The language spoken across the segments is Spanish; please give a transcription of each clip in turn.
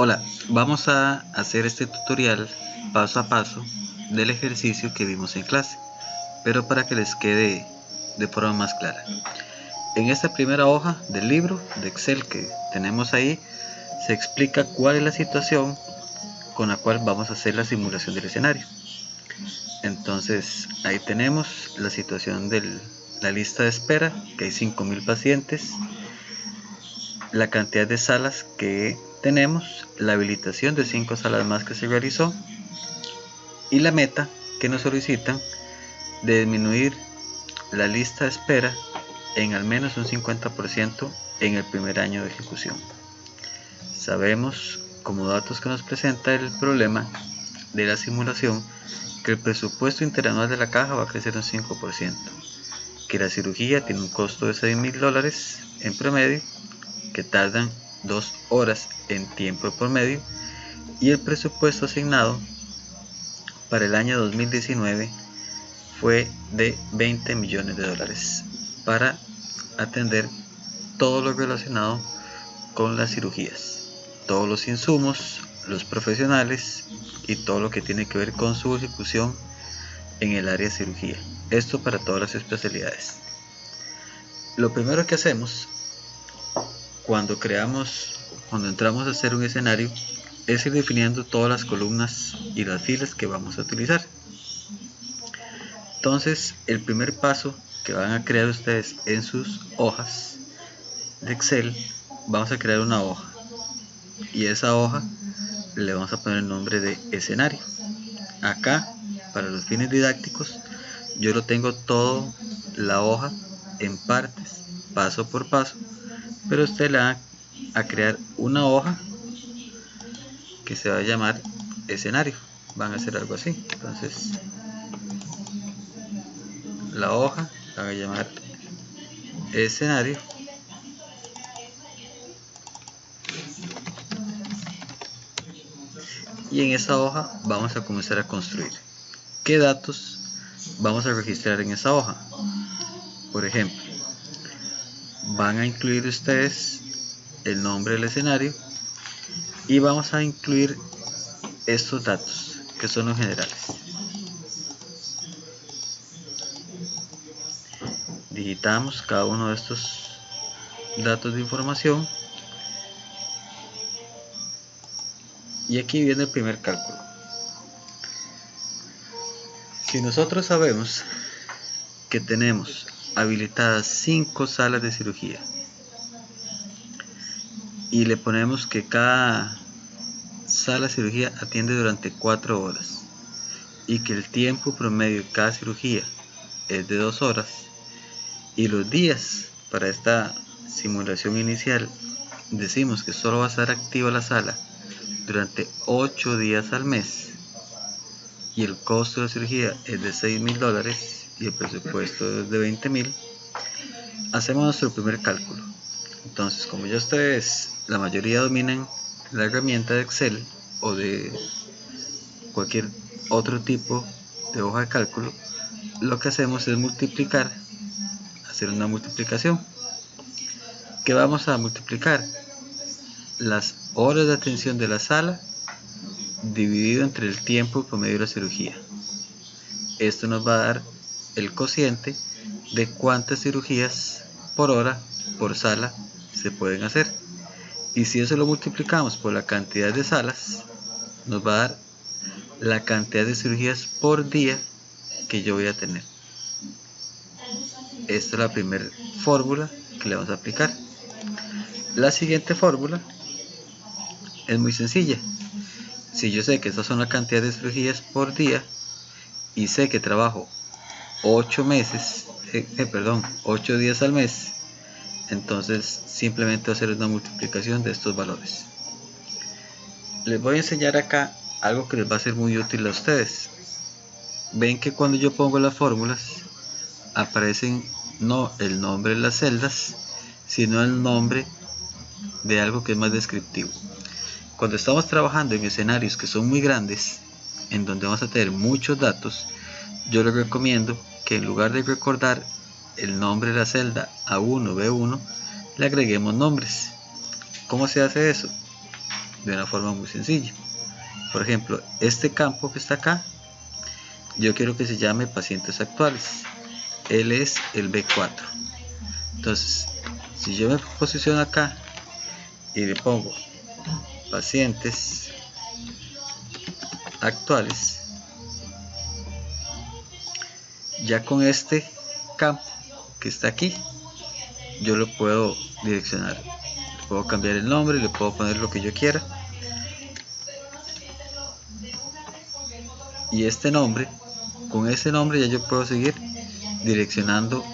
Hola, vamos a hacer este tutorial paso a paso del ejercicio que vimos en clase, pero para que les quede de forma más clara. En esta primera hoja del libro de Excel que tenemos ahí, se explica cuál es la situación con la cual vamos a hacer la simulación del escenario. Entonces, ahí tenemos la situación de la lista de espera, que hay 5.000 pacientes, la cantidad de salas que tenemos, la habilitación de 5 salas más que se realizó y la meta que nos solicitan de disminuir la lista de espera en al menos un 50% en el primer año de ejecución. Sabemos, como datos que nos presenta el problema de la simulación, que el presupuesto interanual de la caja va a crecer un 5%, que la cirugía tiene un costo de $6.000 en promedio, que tardan 2 horas en tiempo promedio, y el presupuesto asignado para el año 2019 fue de $20 millones para atender todo lo relacionado con las cirugías, todos los insumos, los profesionales y todo lo que tiene que ver con su ejecución en el área de cirugía. Esto para todas las especialidades. Lo primero que hacemos cuando entramos a hacer un escenario es ir definiendo todas las columnas y las filas que vamos a utilizar. Entonces, el primer paso que van a crear ustedes en sus hojas de Excel, vamos a crear una hoja, y esa hoja le vamos a poner el nombre de escenario. Acá, para los fines didácticos, yo lo tengo todo la hoja en partes, paso por paso, pero usted le va a crear una hoja que se va a llamar escenario. Van a hacer algo así. Entonces, la hoja la van a llamar escenario, y en esa hoja vamos a comenzar a construir. ¿Qué datos vamos a registrar en esa hoja? Por ejemplo, van a incluir ustedes el nombre del escenario y vamos a incluir estos datos que son los generales. Digitamos cada uno de estos datos de información y aquí viene el primer cálculo. Si nosotros sabemos que tenemos habilitadas 5 salas de cirugía y le ponemos que cada sala de cirugía atiende durante 4 horas y que el tiempo promedio de cada cirugía es de 2 horas, y los días para esta simulación inicial decimos que solo va a estar activa la sala durante 8 días al mes, y el costo de la cirugía es de $6.000 y el presupuesto es de $20.000, hacemos nuestro primer cálculo. Entonces, como ya ustedes, la mayoría dominan la herramienta de Excel o de cualquier otro tipo de hoja de cálculo, lo que hacemos es multiplicar, hacer una multiplicación. ¿Qué vamos a multiplicar? Las horas de atención de la sala dividido entre el tiempo promedio de la cirugía. Esto nos va a dar el cociente de cuántas cirugías por hora por sala se pueden hacer, y si eso lo multiplicamos por la cantidad de salas, nos va a dar la cantidad de cirugías por día que yo voy a tener. Esta es la primera fórmula que le vamos a aplicar. La siguiente fórmula es muy sencilla. Si yo sé que estas son la cantidad de cirugías por día y sé que trabajo 8 días al mes, entonces simplemente hacer una multiplicación de estos valores. Les voy a enseñar acá algo que les va a ser muy útil a ustedes. Ven que cuando yo pongo las fórmulas aparecen no el nombre de las celdas, sino el nombre de algo que es más descriptivo. Cuando estamos trabajando en escenarios que son muy grandes, en donde vamos a tener muchos datos, yo les recomiendo que en lugar de recordar el nombre de la celda A1, B1, le agreguemos nombres. ¿Cómo se hace eso? de una forma muy sencilla. Por ejemplo, este campo que está acá, yo quiero que se llame pacientes actuales. Él es el B4. Entonces, si yo me posiciono acá y le pongo pacientes actuales, ya con este campo que está aquí, yo lo puedo direccionar. Le puedo cambiar el nombre, le puedo poner lo que yo quiera. Y este nombre, con ese nombre ya yo puedo seguir direccionando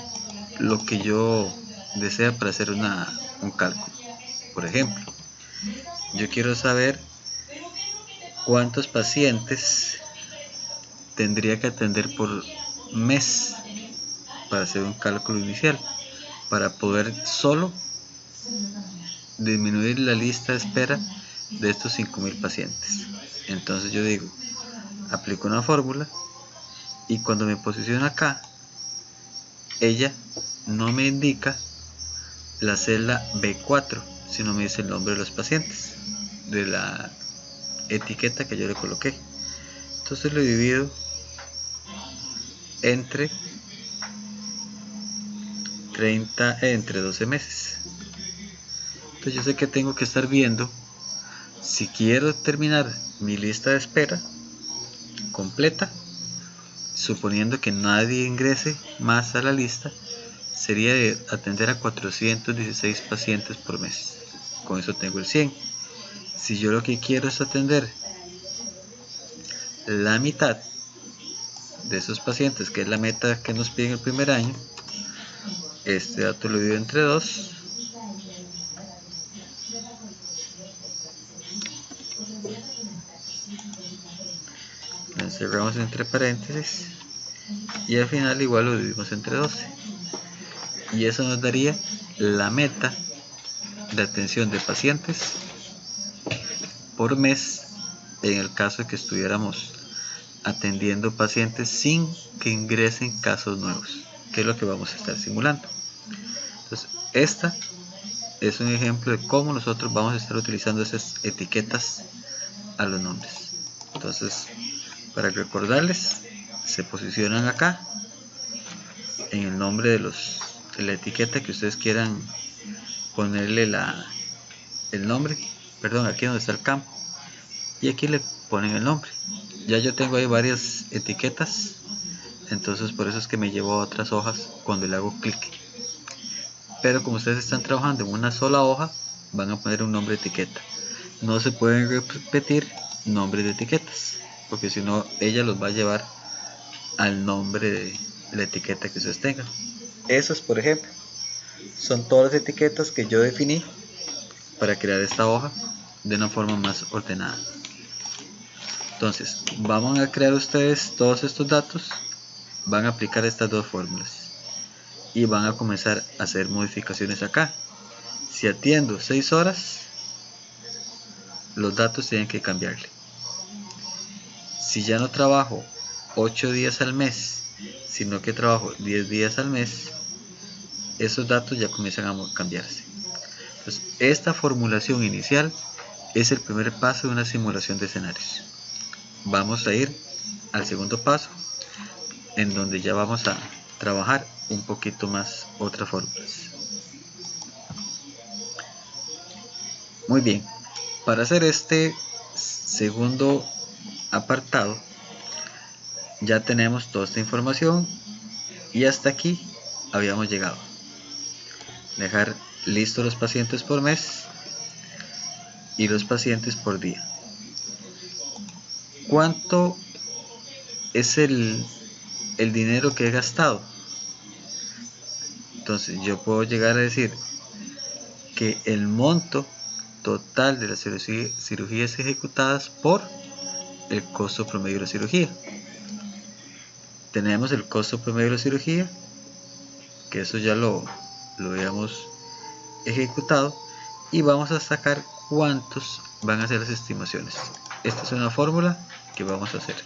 lo que yo desea para hacer un cálculo. Por ejemplo, yo quiero saber cuántos pacientes tendría que atender por mes para hacer un cálculo inicial, para poder solo disminuir la lista de espera de estos 5.000 pacientes. Entonces yo digo, aplico una fórmula y cuando me posiciono acá, ella no me indica la celda B4, sino me dice el nombre de los pacientes, de la etiqueta que yo le coloqué. Entonces lo divido entre 12 meses. Entonces yo sé que tengo que estar viendo si quiero terminar mi lista de espera completa, suponiendo que nadie ingrese más a la lista, sería de atender a 416 pacientes por mes. Con eso tengo el 100. Si yo lo que quiero es atender la mitad de esos pacientes, que es la meta que nos piden el primer año, este dato lo divido entre 2. Lo encerramos entre paréntesis y al final igual lo dividimos entre 12. Y eso nos daría la meta de atención de pacientes por mes en el caso de que estuviéramos atendiendo pacientes sin que ingresen casos nuevos, que es lo que vamos a estar simulando. Entonces, esta es un ejemplo de cómo nosotros vamos a estar utilizando esas etiquetas a los nombres. Entonces, para recordarles, se posicionan acá en el nombre de la etiqueta que ustedes quieran ponerle el nombre, perdón, aquí donde está el campo, y aquí le ponen el nombre. Ya yo tengo ahí varias etiquetas, entonces por eso es que me llevo a otras hojas cuando le hago clic. Pero como ustedes están trabajando en una sola hoja, van a poner un nombre de etiqueta. No se pueden repetir nombres de etiquetas, porque si no ella los va a llevar al nombre de la etiqueta que ustedes tengan. Esas, por ejemplo, son todas las etiquetas que yo definí para crear esta hoja de una forma más ordenada. Entonces, vamos a crear ustedes todos estos datos, van a aplicar estas dos fórmulas y van a comenzar a hacer modificaciones acá. Si atiendo 6 horas, los datos tienen que cambiarle. Si ya no trabajo 8 días al mes, sino que trabajo 10 días al mes, esos datos ya comienzan a cambiarse. Entonces, esta formulación inicial es el primer paso de una simulación de escenarios. Vamos a ir al segundo paso, en donde ya vamos a trabajar un poquito más otras fórmulas. Muy bien, para hacer este segundo apartado, ya tenemos toda esta información y hasta aquí habíamos llegado. Dejar listos los pacientes por mes y los pacientes por día. ¿Cuánto es el dinero que he gastado? Entonces yo puedo llegar a decir que el monto total de las cirugías ejecutadas por el costo promedio de la cirugía. Tenemos el costo promedio de la cirugía, que eso ya lo habíamos ejecutado, y vamos a sacar cuántos van a ser las estimaciones. Esta es una fórmula que vamos a hacer,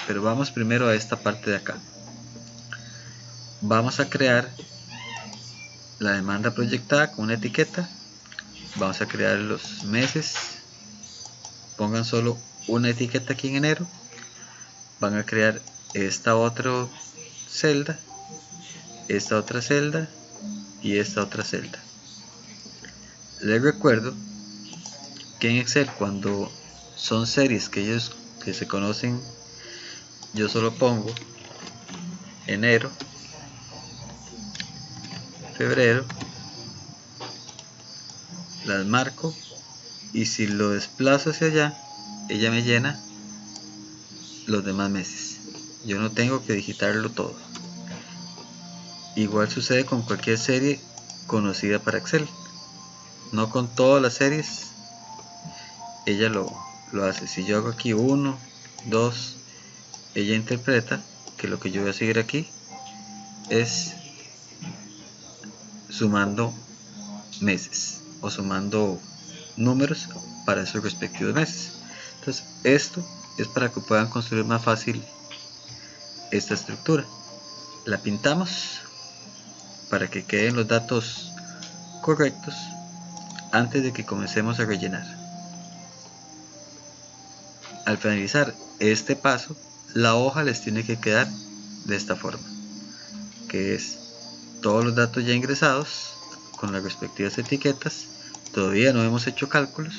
pero vamos primero a esta parte de acá. Vamos a crear la demanda proyectada con una etiqueta, vamos a crear los meses pongan solo una etiqueta aquí en enero, van a crear esta otra celda, esta otra celda y esta otra celda. Les recuerdo que en Excel, cuando son series que se conocen, yo solo pongo enero, febrero, las marco, y si lo desplazo hacia allá, ella me llena los demás meses. Yo no tengo que digitarlo todo. Igual sucede con cualquier serie conocida para Excel. No con todas las series ella lo hace. Si yo hago aquí 1, 2, ella interpreta que lo que yo voy a seguir aquí es sumando meses o sumando números para esos respectivos meses. Entonces esto es para que puedan construir más fácil esta estructura. La pintamos para que queden los datos correctos antes de que comencemos a rellenar. Al finalizar este paso, la hoja les tiene que quedar de esta forma, que es todos los datos ya ingresados con las respectivas etiquetas. Todavía no hemos hecho cálculos,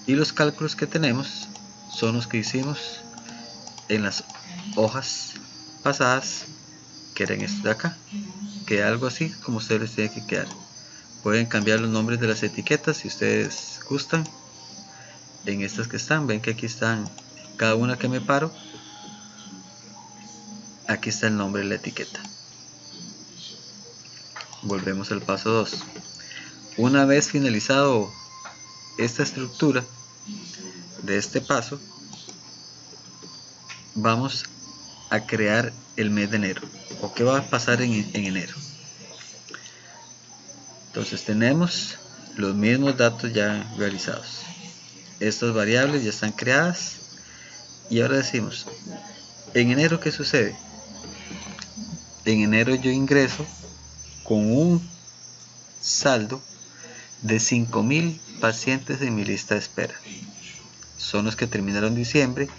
y los cálculos que tenemos son los que hicimos en las hojas pasadas, que eran estos de acá. Queda algo así como ustedes les tiene que quedar. Pueden cambiar los nombres de las etiquetas si ustedes gustan. En estas que están, ven que aquí están, cada una que me paro, aquí está el nombre de la etiqueta. Volvemos al paso 2. Una vez finalizado esta estructura de este paso, vamos a crear el mes de enero, o qué va a pasar en enero. Entonces tenemos los mismos datos ya realizados. Estas variables ya están creadas, y ahora decimos, en enero ¿qué sucede? En enero yo ingreso con un saldo de 5.000 pacientes en mi lista de espera. Son los que terminaron diciembre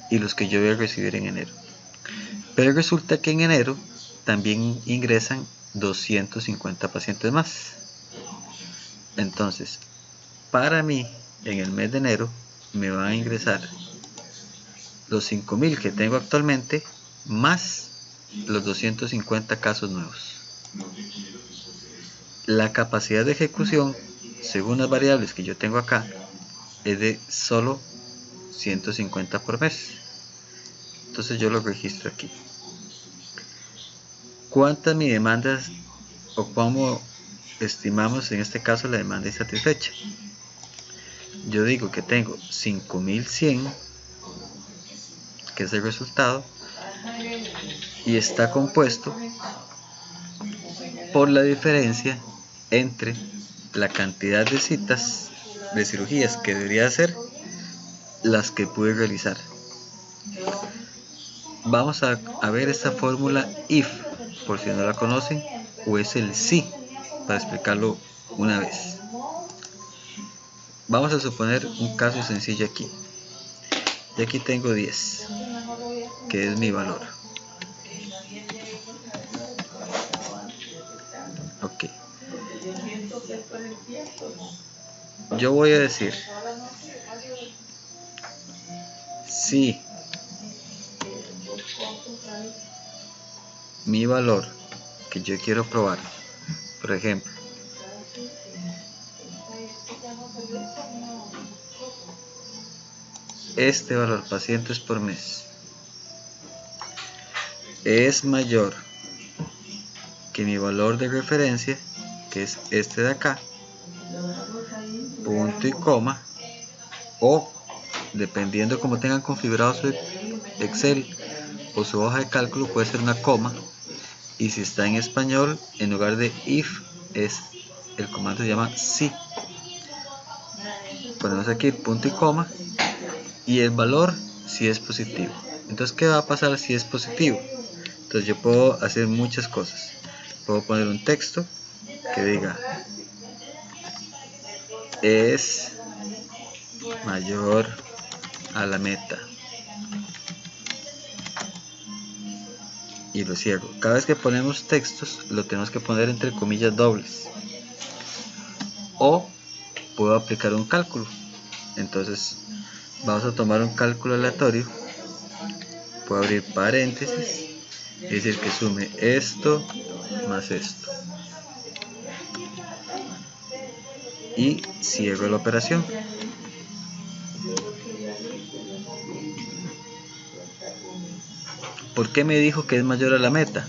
y los que yo voy a recibir en enero. Pero resulta que en enero también ingresan 250 pacientes más. Entonces, para mí, en el mes de enero, me van a ingresar los 5.000 que tengo actualmente, más los 250 casos nuevos. La capacidad de ejecución, según las variables que yo tengo acá, es de solo 150 por mes. Entonces yo lo registro aquí. ¿Cuántas mi demandas, o cómo estimamos en este caso la demanda insatisfecha? Yo digo que tengo 5.100, que es el resultado, y está compuesto por la diferencia entre la cantidad de citas de cirugías que debería hacer, las que pude realizar. Vamos a ver esta fórmula IF, por si no la conocen, o es el SI, para explicarlo una vez. Vamos a suponer un caso sencillo aquí. Y aquí tengo 10, que es mi valor. Ok. Yo voy a decir, si mi valor que yo quiero probar, por ejemplo, este valor pacientes por mes es mayor que mi valor de referencia, que es este de acá, punto y coma, o dependiendo cómo tengan configurado su Excel o su hoja de cálculo, puede ser una coma, y si está en español, en lugar de if, el comando se llama si. Ponemos aquí punto y coma, y el valor si es positivo. Entonces, ¿qué va a pasar si es positivo? Entonces yo puedo hacer muchas cosas. Puedo poner un texto que diga es mayor a la meta. Y lo cierro. Cada vez que ponemos textos lo tenemos que poner entre comillas dobles. O puedo aplicar un cálculo. Entonces vamos a tomar un cálculo aleatorio. Puedo abrir paréntesis y decir que sume esto más esto. Y cierro la operación. ¿Por qué me dijo que es mayor a la meta?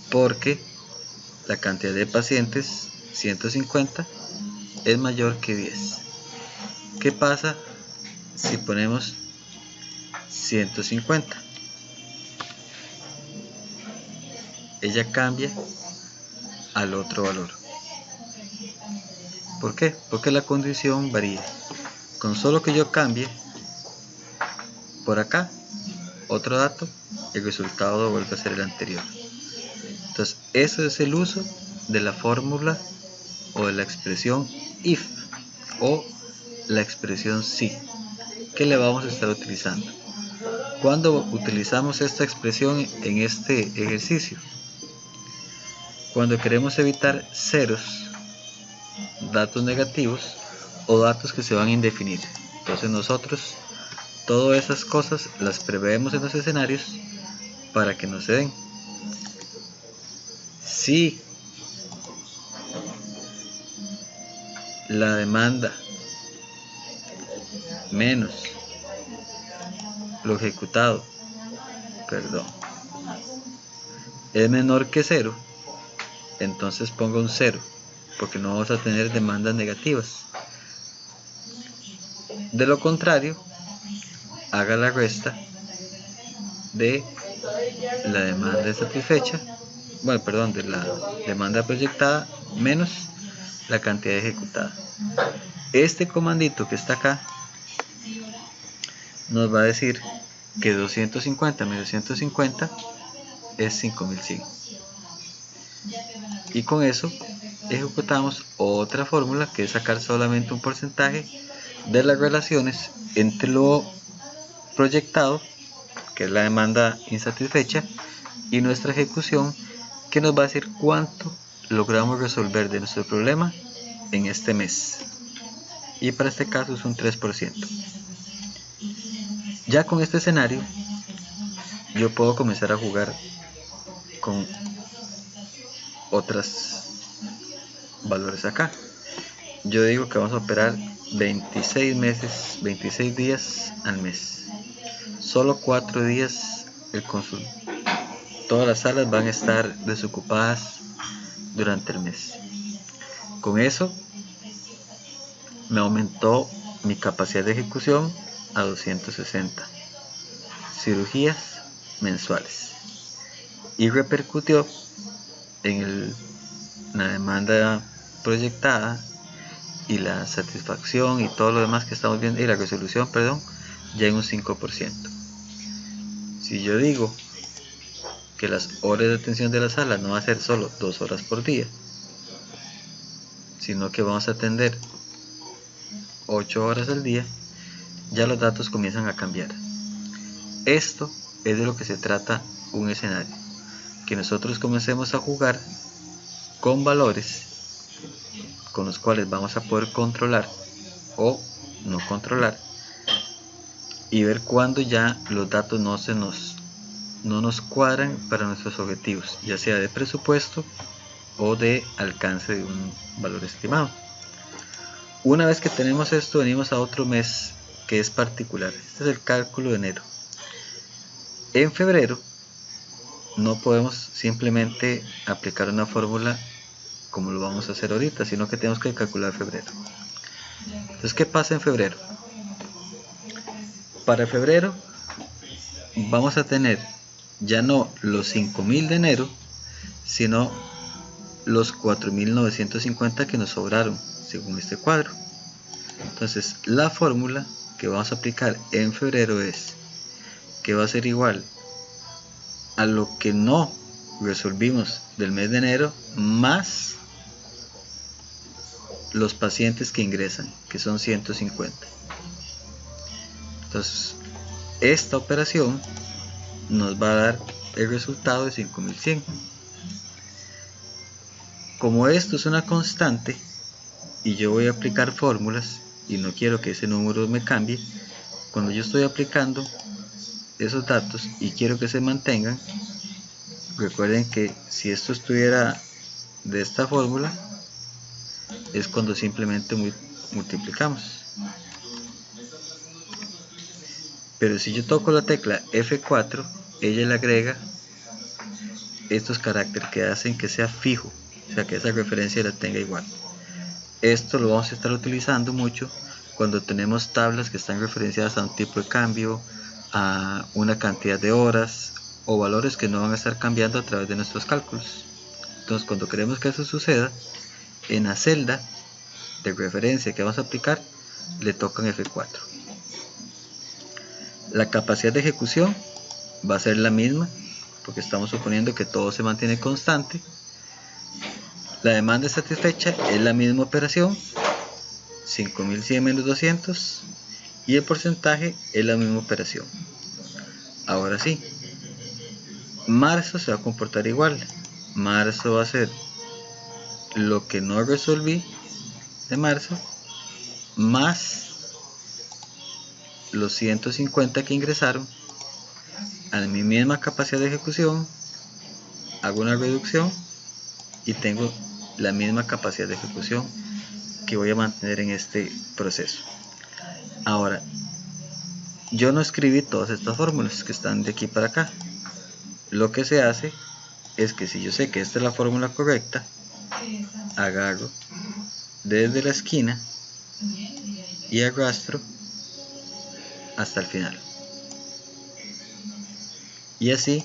Porque la cantidad de pacientes, 150, es mayor que 10. ¿Qué pasa si ponemos 150? Ella cambia al otro valor. ¿Por qué? Porque la condición varía. Con solo que yo cambie por acá otro dato, el resultado vuelve a ser el anterior. Entonces, eso es el uso de la fórmula o de la expresión if o la expresión si, que le vamos a estar utilizando. ¿Cuándo utilizamos esta expresión en este ejercicio? Cuando queremos evitar ceros, datos negativos o datos que se van a indefinir. Entonces nosotros todas esas cosas las preveemos en los escenarios para que no se den. Si la demanda menos lo ejecutado, es menor que 0, entonces ponga un 0, porque no vamos a tener demandas negativas. De lo contrario, haga la resta de la demanda satisfecha, de la demanda proyectada menos la cantidad ejecutada. Este comandito que está acá nos va a decir que 250 menos 150 es 5100. Y con eso ejecutamos otra fórmula que es sacar solamente un porcentaje de las relaciones entre lo proyectado, que es la demanda insatisfecha, y nuestra ejecución, que nos va a decir cuánto logramos resolver de nuestro problema en este mes. Y para este caso es un 3%. Ya con este escenario yo puedo comenzar a jugar con otros valores acá. Yo digo que vamos a operar 26 meses, 26 días al mes. Solo 4 días el consultorio. Todas las salas van a estar desocupadas durante el mes. Con eso me aumentó mi capacidad de ejecución a 260 cirugías mensuales y repercutió en la demanda proyectada y la satisfacción y todo lo demás que estamos viendo, y la resolución, ya en un 5%. Si yo digo que las horas de atención de la sala no va a ser solo 2 horas por día, sino que vamos a atender 8 horas al día, ya los datos comienzan a cambiar. Esto es de lo que se trata un escenario, que nosotros comencemos a jugar con valores con los cuales vamos a poder controlar o no controlar, y ver cuándo ya los datos no nos cuadran para nuestros objetivos, ya sea de presupuesto o de alcance de un valor estimado. Una vez que tenemos esto, venimos a otro mes que es particular. Este es el cálculo de enero. En febrero no podemos simplemente aplicar una fórmula como lo vamos a hacer ahorita, sino que tenemos que calcular febrero. Entonces, ¿qué pasa en febrero? Para febrero vamos a tener ya no los 5000 de enero, sino los 4950 que nos sobraron según este cuadro. Entonces, la fórmula que vamos a aplicar en febrero es que va a ser igual a lo que no resolvimos del mes de enero más los pacientes que ingresan, que son 150. Entonces esta operación nos va a dar el resultado de 5100. Como esto es una constante y yo voy a aplicar fórmulas y no quiero que ese número me cambie, cuando yo estoy aplicando esos datos y quiero que se mantengan, recuerden que si esto estuviera de esta fórmula, es cuando simplemente multiplicamos. Pero si yo toco la tecla F4, ella le agrega estos caracteres que hacen que sea fijo, o sea que esa referencia la tenga igual. Esto lo vamos a estar utilizando mucho cuando tenemos tablas que están referenciadas a un tipo de cambio, a una cantidad de horas o valores que no van a estar cambiando a través de nuestros cálculos. Entonces, cuando queremos que eso suceda, en la celda de referencia que vamos a aplicar le tocan F4. La capacidad de ejecución va a ser la misma porque estamos suponiendo que todo se mantiene constante. La demanda satisfecha es la misma operación, 5100 menos 200, y el porcentaje es la misma operación. Ahora sí, marzo se va a comportar igual. Marzo va a ser lo que no resolví de marzo más los 150 que ingresaron a mi misma capacidad de ejecución, hago una reducción y tengo la misma capacidad de ejecución que voy a mantener en este proceso. Ahora, yo no escribí todas estas fórmulas que están de aquí para acá. Lo que se hace es que si yo sé que esta es la fórmula correcta, agarro desde la esquina y arrastro hasta el final. Y así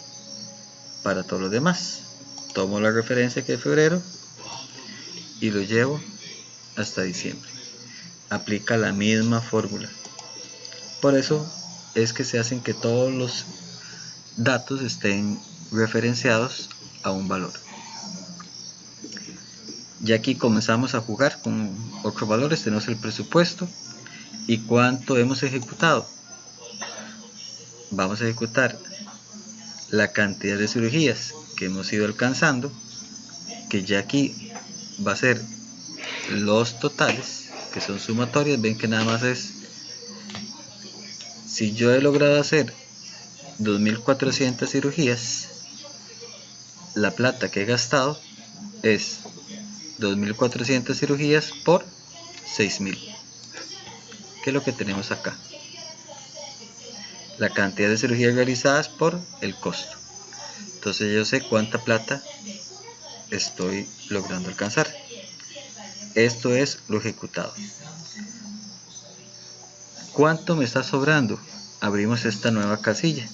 para todo lo demás. Tomo la referencia que es febrero y lo llevo hasta diciembre. Aplica la misma fórmula. Por eso es que se hacen que todos los datos estén referenciados a un valor. Ya aquí comenzamos a jugar con otros valores. Tenemos el presupuesto y cuánto hemos ejecutado. Vamos a ejecutar la cantidad de cirugías que hemos ido alcanzando, que ya aquí va a ser los totales, que son sumatorias. Ven que nada más es, si yo he logrado hacer 2400 cirugías, la plata que he gastado es 2400 cirugías por 6000, que es lo que tenemos acá. La cantidad de cirugías realizadas por el costo. Entonces yo sé cuánta plata estoy logrando alcanzar. Esto es lo ejecutado. ¿Cuánto me está sobrando? Abrimos esta nueva casilla.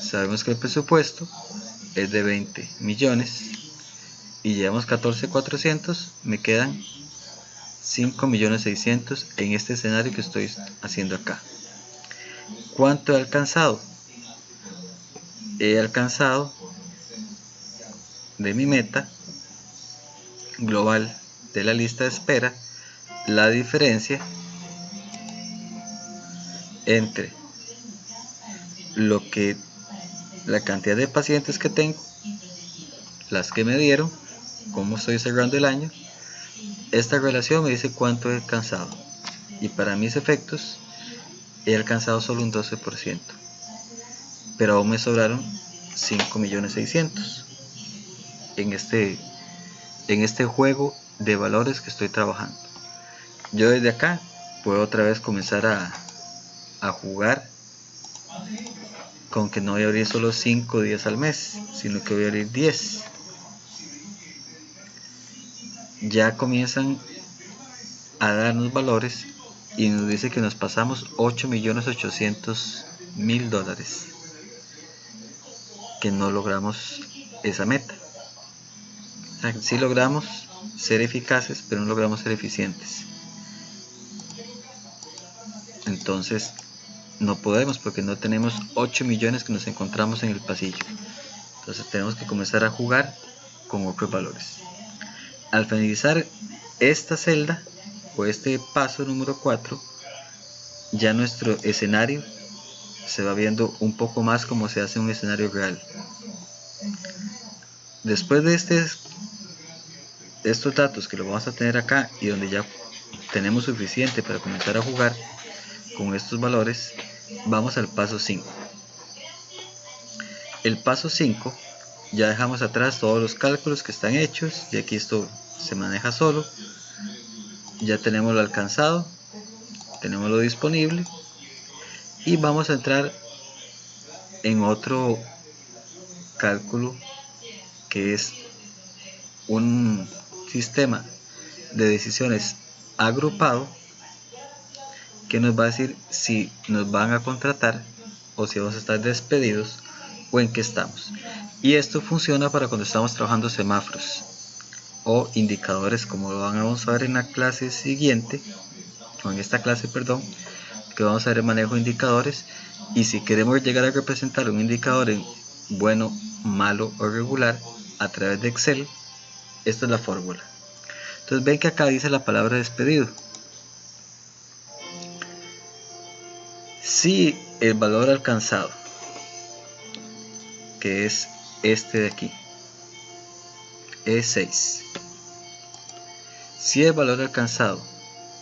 Sabemos que el presupuesto es de 20 millones y llevamos 14.400, me quedan 5.600.000 en este escenario que estoy haciendo acá. ¿Cuánto he alcanzado? He alcanzado de mi meta global de la lista de espera la diferencia entre la cantidad de pacientes que tengo, las que me dieron, cómo estoy cerrando el año. Esta relación me dice cuánto he alcanzado y para mis efectos he alcanzado solo un 12%, pero aún me sobraron 5.600.000 en este juego de valores que estoy trabajando. Yo desde acá puedo otra vez comenzar a jugar con que no voy a abrir solo 5 días al mes, sino que voy a abrir 10. Ya comienzan a darnos valores y nos dice que nos pasamos $8.800.000, que no logramos esa meta. O sea, sí logramos ser eficaces, pero no logramos ser eficientes. Entonces no podemos, porque no tenemos 8 millones que nos encontramos en el pasillo. Entonces tenemos que comenzar a jugar con otros valores. Al finalizar esta celda o este paso número 4, ya nuestro escenario se va viendo un poco más como se hace un escenario real. Después de estos datos que lo vamos a tener acá y donde ya tenemos suficiente para comenzar a jugar con estos valores, vamos al paso 5. El paso 5, ya dejamos atrás todos los cálculos que están hechos y aquí esto se maneja solo. Ya tenemos lo alcanzado, tenemos lo disponible y vamos a entrar en otro cálculo que es un sistema de decisiones agrupado que nos va a decir si nos van a contratar o si vamos a estar despedidos o en qué estamos. Y esto funciona para cuando estamos trabajando semáforos o indicadores, como lo vamos a ver en la clase siguiente, o en esta clase, perdón, que vamos a ver el manejo de indicadores. Y si queremos llegar a representar un indicador en bueno, malo o regular a través de Excel, esta es la fórmula. Entonces ven que acá dice la palabra despedido. Si el valor alcanzado, que es este de aquí, es 6, si el valor alcanzado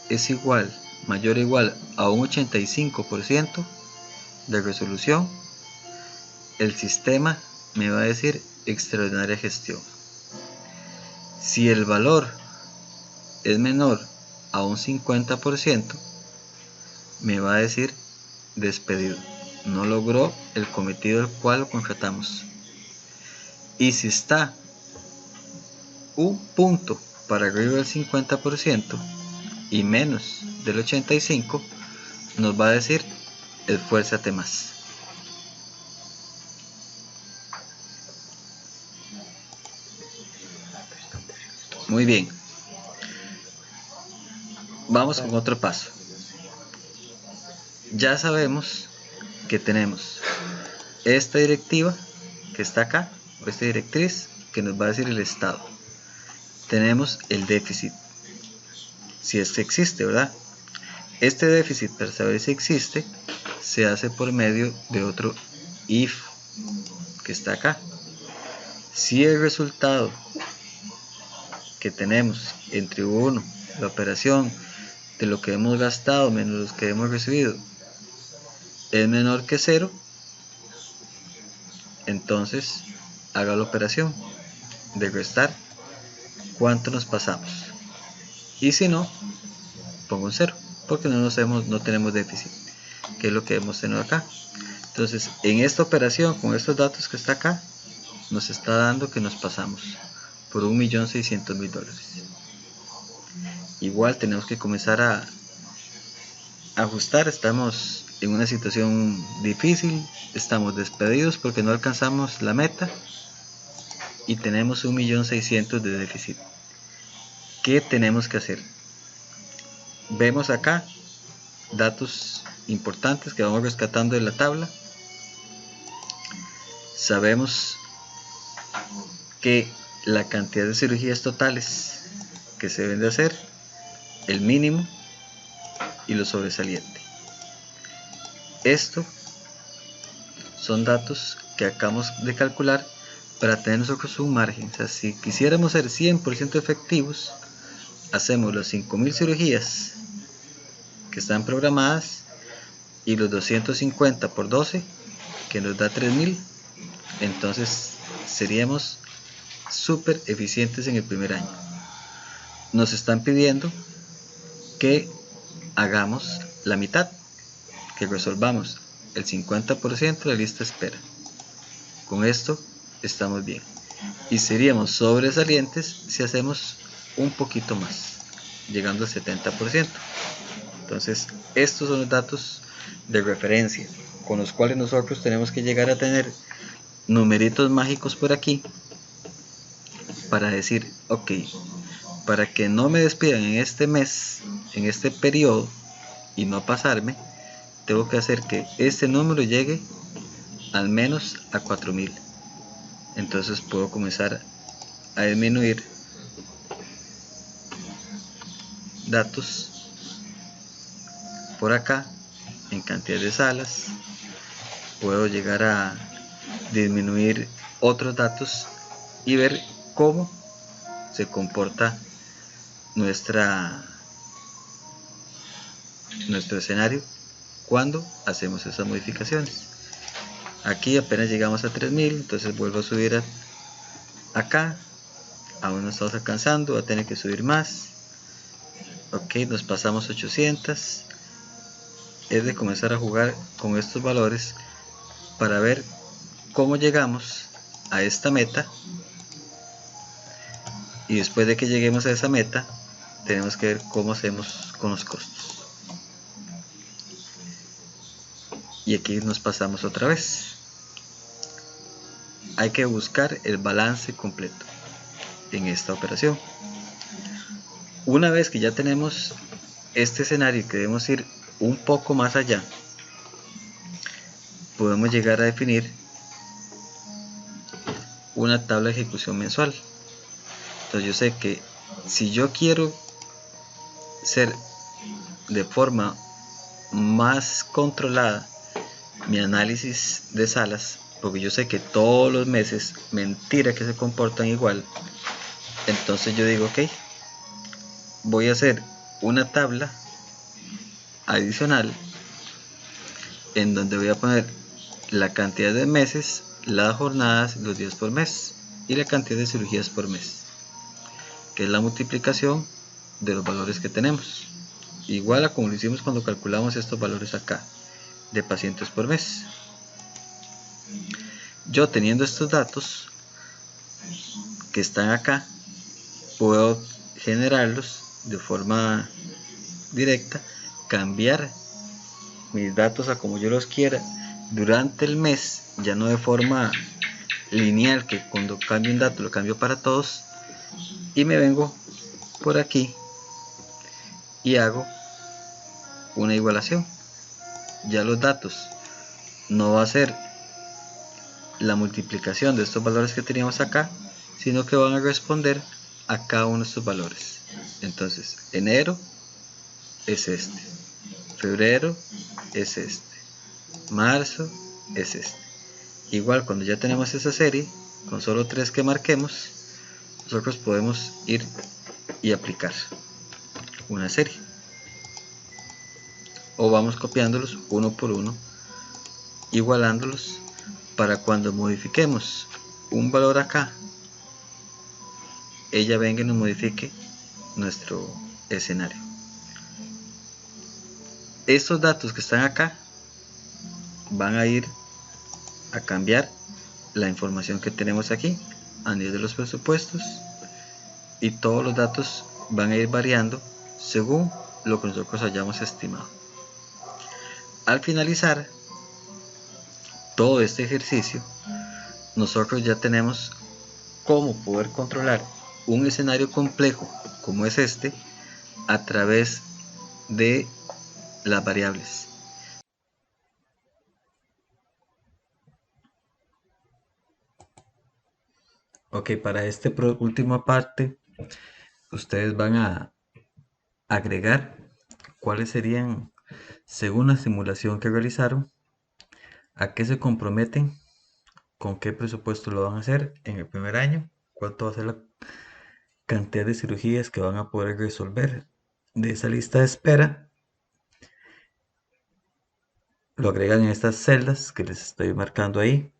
es igual, mayor o igual a un 85% de resolución, el sistema me va a decir extraordinaria gestión. Si el valor es menor a un 50%, me va a decir despedido. No logró el cometido del cual lo contratamos. Y si está un punto para arriba del 50% y menos del 85%, nos va a decir esfuérzate más. Muy bien. Vamos con otro paso. Ya sabemos que tenemos esta directiva que está acá, o esta directriz que nos va a decir el estado. Tenemos el déficit, si es que existe, ¿verdad? Este déficit, para saber si existe, se hace por medio de otro if que está acá. Si el resultado que tenemos entre 1, la operación de lo que hemos gastado menos lo que hemos recibido, es menor que 0, entonces haga la operación de restar cuánto nos pasamos. Y si no, pongo un 0, porque no tenemos déficit, que es lo que hemos tenido acá. Entonces, en esta operación, con estos datos que está acá, nos está dando que nos pasamos por $1.600.000. Igual tenemos que comenzar a ajustar. Estamos en una situación difícil, estamos despedidos porque no alcanzamos la meta y tenemos 1.600.000 de déficit. ¿Qué tenemos que hacer? Vemos acá datos importantes que vamos rescatando de la tabla. Sabemos que la cantidad de cirugías totales que se deben de hacer, el mínimo y lo sobresaliente. Esto son datos que acabamos de calcular para tener nosotros un margen. O sea, si quisiéramos ser 100% efectivos, hacemos las 5.000 cirugías que están programadas y los 250 por 12, que nos da 3.000. Entonces seríamos súper eficientes en el primer año. Nos están pidiendo que hagamos la mitad, que resolvamos el 50% de la lista de espera. Con esto estamos bien. Y seríamos sobresalientes si hacemos un poquito más, llegando al 70%. Entonces, estos son los datos de referencia con los cuales nosotros tenemos que llegar a tener numeritos mágicos por aquí para decir, ok, para que no me despidan en este mes, en este periodo y no pasarme, tengo que hacer que este número llegue al menos a 4.000. Entonces puedo comenzar a disminuir datos por acá en cantidad de salas, puedo llegar a disminuir otros datos y ver cómo se comporta nuestro escenario cuando hacemos esas modificaciones. Aquí apenas llegamos a 3000, entonces vuelvo a subir acá, aún no estamos alcanzando, va a tener que subir más. Ok, nos pasamos 800. Es de comenzar a jugar con estos valores para ver cómo llegamos a esta meta, y después de que lleguemos a esa meta tenemos que ver cómo hacemos con los costos. Y aquí nos pasamos otra vez. Hay que buscar el balance completo en esta operación. Una vez que ya tenemos este escenario y queremos ir un poco más allá, podemos llegar a definir una tabla de ejecución mensual. Entonces yo sé que si yo quiero ser de forma más controlada mi análisis de salas, porque yo sé que todos los meses mentira que se comportan igual, entonces yo digo ok, voy a hacer una tabla adicional en donde voy a poner la cantidad de meses, las jornadas, los días por mes y la cantidad de cirugías por mes, que es la multiplicación de los valores que tenemos, igual a como lo hicimos cuando calculamos estos valores acá de pacientes por mes. Yo teniendo estos datos que están acá, puedo generarlos de forma directa, cambiar mis datos a como yo los quiera durante el mes, ya no de forma lineal que cuando cambio un dato lo cambio para todos, y me vengo por aquí y hago una igualación. Ya los datos no va a ser la multiplicación de estos valores que teníamos acá, sino que van a responder a cada uno de estos valores. Entonces enero es este, febrero es este, marzo es este. Igual cuando ya tenemos esa serie, con solo 3 que marquemos, nosotros podemos ir y aplicar una serie, o vamos copiándolos uno por uno, igualándolos, para cuando modifiquemos un valor acá, ella venga y nos modifique nuestro escenario. Estos datos que están acá van a ir a cambiar la información que tenemos aquí a nivel de los presupuestos, y todos los datos van a ir variando según lo que nosotros hayamos estimado. Al finalizar todo este ejercicio, nosotros ya tenemos cómo poder controlar un escenario complejo como es este a través de las variables. Ok, para esta última parte, ustedes van a agregar cuáles serían, según la simulación que realizaron, a qué se comprometen, con qué presupuesto lo van a hacer en el primer año, cuánto va a ser la cantidad de cirugías que van a poder resolver de esa lista de espera. Lo agregan en estas celdas que les estoy marcando ahí.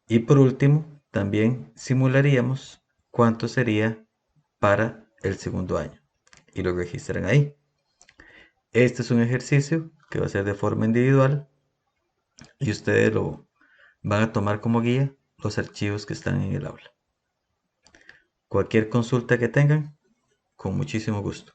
Y por último, también simularíamos cuánto sería para el segundo año y lo registran ahí. Este es un ejercicio que va a ser de forma individual y ustedes lo van a tomar como guía los archivos que están en el aula. Cualquier consulta que tengan, con muchísimo gusto.